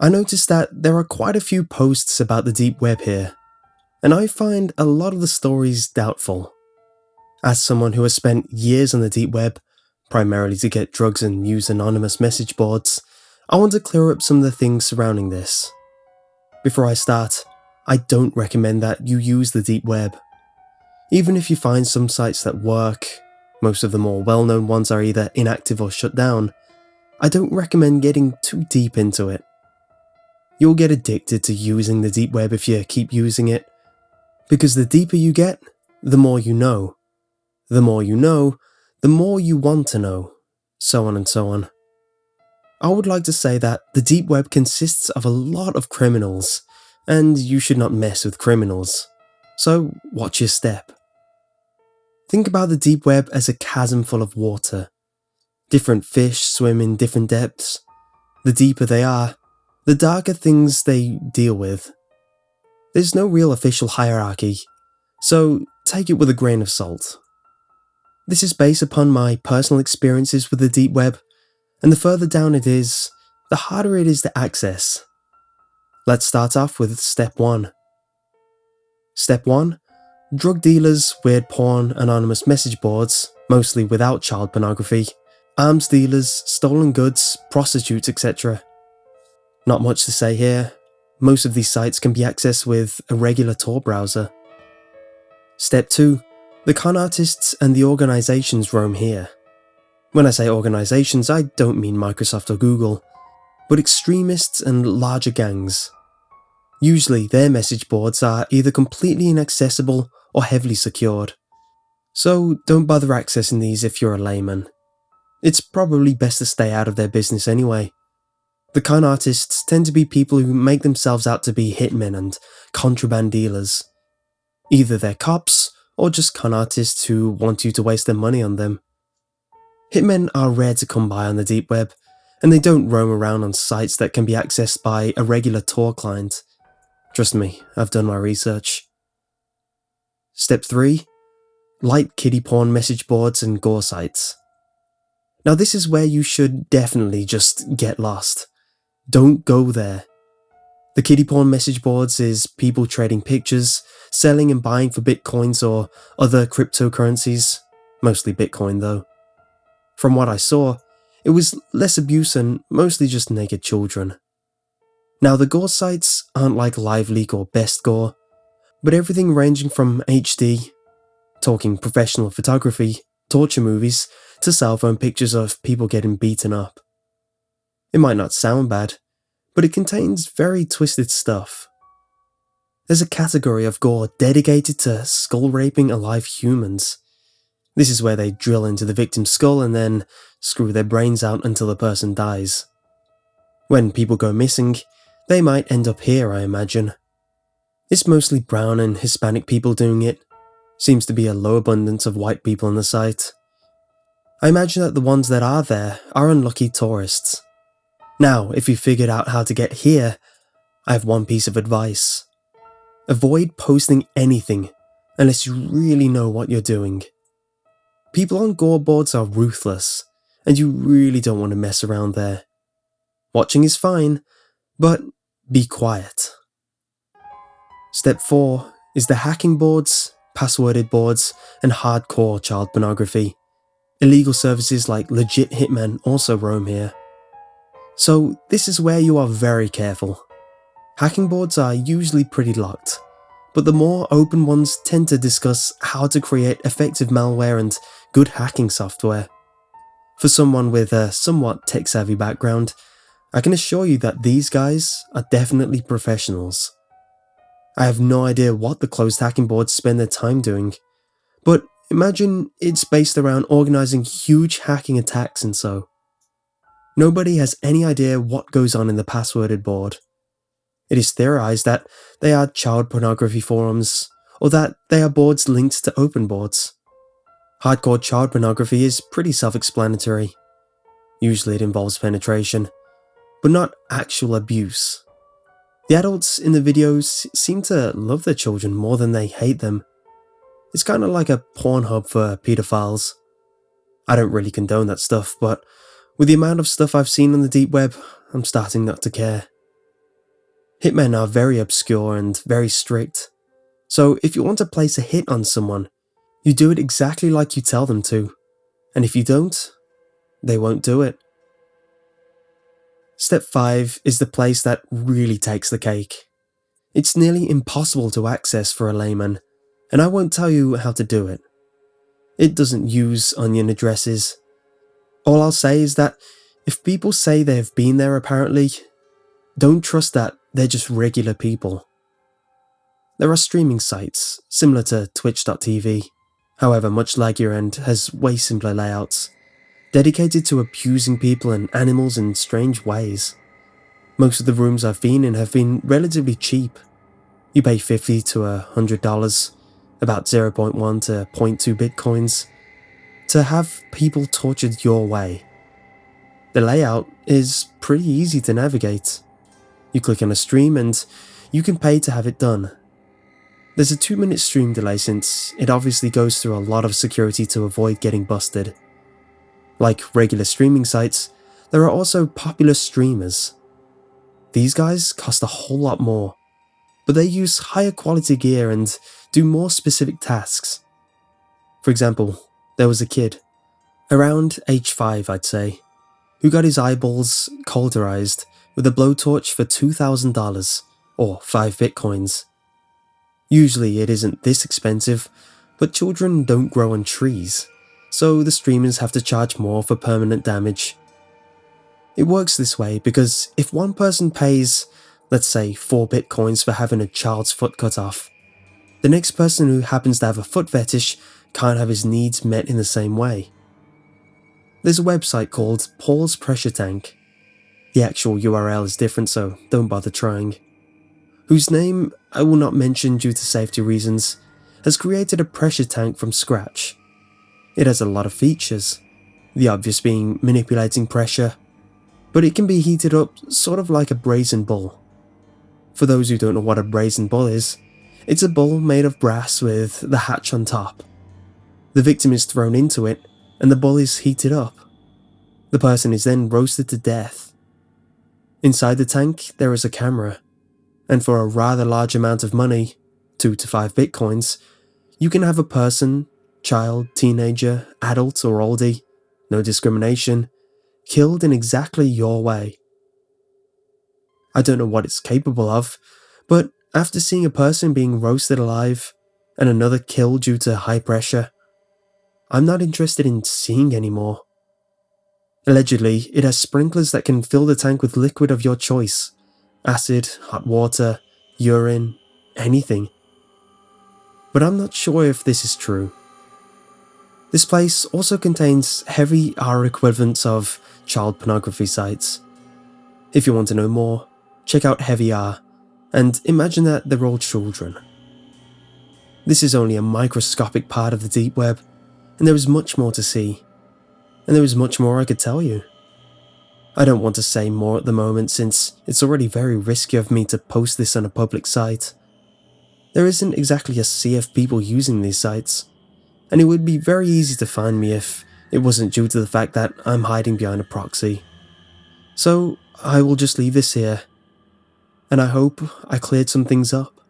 I noticed that there are quite a few posts about the deep web here, and I find a lot of the stories doubtful. As someone who has spent years on the deep web, primarily to get drugs and use anonymous message boards, I want to clear up some of the things surrounding this. Before I start, I don't recommend that you use the deep web. Even if you find some sites that work, most of the more well-known ones are either inactive or shut down, I don't recommend getting too deep into it. You'll get addicted to using the deep web if you keep using it, because the deeper you get, the more you know. The more you know, the more you want to know, so on and so on. I would like to say that the deep web consists of a lot of criminals, and you should not mess with criminals, so watch your step. Think about the deep web as a chasm full of water. Different fish swim in different depths. The deeper they are, the darker things they deal with. There's no real official hierarchy, so take it with a grain of salt. This is based upon my personal experiences with the deep web, and the further down it is, the harder it is to access. Let's start off with step 1. Step 1. Drug dealers, weird porn, anonymous message boards, mostly without child pornography, arms dealers, stolen goods, prostitutes, etc. Not much to say here. Most of these sites can be accessed with a regular Tor browser. Step 2. The con artists and the organizations roam here. When I say organizations, I don't mean Microsoft or Google, but extremists and larger gangs. Usually their message boards are either completely inaccessible or heavily secured, so don't bother accessing these if you're a layman. It's probably best to stay out of their business anyway. The con artists tend to be people who make themselves out to be hitmen and contraband dealers. Either they're cops, or just con artists who want you to waste their money on them. Hitmen are rare to come by on the deep web, and they don't roam around on sites that can be accessed by a regular Tor client. Trust me, I've done my research. Step 3. Light kiddie porn message boards and gore sites. Now this is where you should definitely just get lost. Don't go there. The kiddie porn message boards is people trading pictures, selling and buying for bitcoins or other cryptocurrencies, mostly Bitcoin though. From what I saw, it was less abuse and mostly just naked children. Now the gore sites aren't like LiveLeak or Best Gore, but everything ranging from HD, talking professional photography, torture movies, to cell phone pictures of people getting beaten up. It might not sound bad, but it contains very twisted stuff. There's a category of gore dedicated to skull raping alive humans. This is where they drill into the victim's skull and then screw their brains out until the person dies. When people go missing, they might end up here, I imagine. It's mostly brown and Hispanic people doing it. Seems to be a low abundance of white people on the site. I imagine that the ones that are there are unlucky tourists. Now, if you figured out how to get here, I have one piece of advice. Avoid posting anything unless you really know what you're doing. People on gore boards are ruthless, and you really don't want to mess around there. Watching is fine, but be quiet. Step 4 is the hacking boards, passworded boards, and hardcore child pornography. Illegal services like legit hitmen also roam here. So this is where you are very careful. Hacking boards are usually pretty locked, but the more open ones tend to discuss how to create effective malware and good hacking software. For someone with a somewhat tech-savvy background, I can assure you that these guys are definitely professionals. I have no idea what the closed hacking boards spend their time doing, but imagine it's based around organising huge hacking attacks and so. Nobody has any idea what goes on in the passworded board. It is theorized that they are child pornography forums, or that they are boards linked to open boards. Hardcore child pornography is pretty self-explanatory. Usually it involves penetration, but not actual abuse. The adults in the videos seem to love their children more than they hate them. It's kind of like a Pornhub for pedophiles. I don't really condone that stuff, but with the amount of stuff I've seen on the deep web, I'm starting not to care. Hitmen are very obscure and very strict, so if you want to place a hit on someone, you do it exactly like you tell them to, and if you don't, they won't do it. Step 5 is the place that really takes the cake. It's nearly impossible to access for a layman, and I won't tell you how to do it. It doesn't use onion addresses. All I'll say is that if people say they've been there apparently, don't trust that they're just regular people. There are streaming sites, similar to Twitch.tv, however much laggier and has way simpler layouts, dedicated to abusing people and animals in strange ways. Most of the rooms I've been in have been relatively cheap. You pay $50 to $100, about 0.1 to zero point 0.2 bitcoins, to have people tortured your way. The layout is pretty easy to navigate. You click on a stream and you can pay to have it done. There's a 2-minute stream delay since it obviously goes through a lot of security to avoid getting busted. Like regular streaming sites, there are also popular streamers. These guys cost a whole lot more, but they use higher quality gear and do more specific tasks. For example, there was a kid, around age 5 I'd say, who got his eyeballs cauterized with a blowtorch for $2,000, or 5 bitcoins. Usually it isn't this expensive, but children don't grow on trees, so the streamers have to charge more for permanent damage. It works this way because if one person pays, let's say 4 bitcoins for having a child's foot cut off, the next person who happens to have a foot fetish can't have his needs met in the same way. There's a website called Paul's Pressure Tank. The actual URL is different, so don't bother trying. Whose name I will not mention due to safety reasons, has created a pressure tank from scratch. It has a lot of features, the obvious being manipulating pressure, but it can be heated up sort of like a brazen bull. For those who don't know what a brazen bull is, it's a bull made of brass with the hatch on top. The victim is thrown into it, and the bull is heated up. The person is then roasted to death. Inside the tank, there is a camera, and for a rather large amount of money, 2 to 5 bitcoins, you can have a person, child, teenager, adult or oldie, no discrimination, killed in exactly your way. I don't know what it's capable of, but after seeing a person being roasted alive, and another killed due to high pressure, I'm not interested in seeing anymore. Allegedly, it has sprinklers that can fill the tank with liquid of your choice. Acid, hot water, urine, anything. But I'm not sure if this is true. This place also contains heavy R equivalents of child pornography sites. If you want to know more, check out Heavy R, and imagine that they're all children. This is only a microscopic part of the deep web, and there is much more to see. And there is much more I could tell you. I don't want to say more at the moment since it's already very risky of me to post this on a public site. There isn't exactly a sea of people using these sites, and it would be very easy to find me if it wasn't due to the fact that I'm hiding behind a proxy. So I will just leave this here, and I hope I cleared some things up.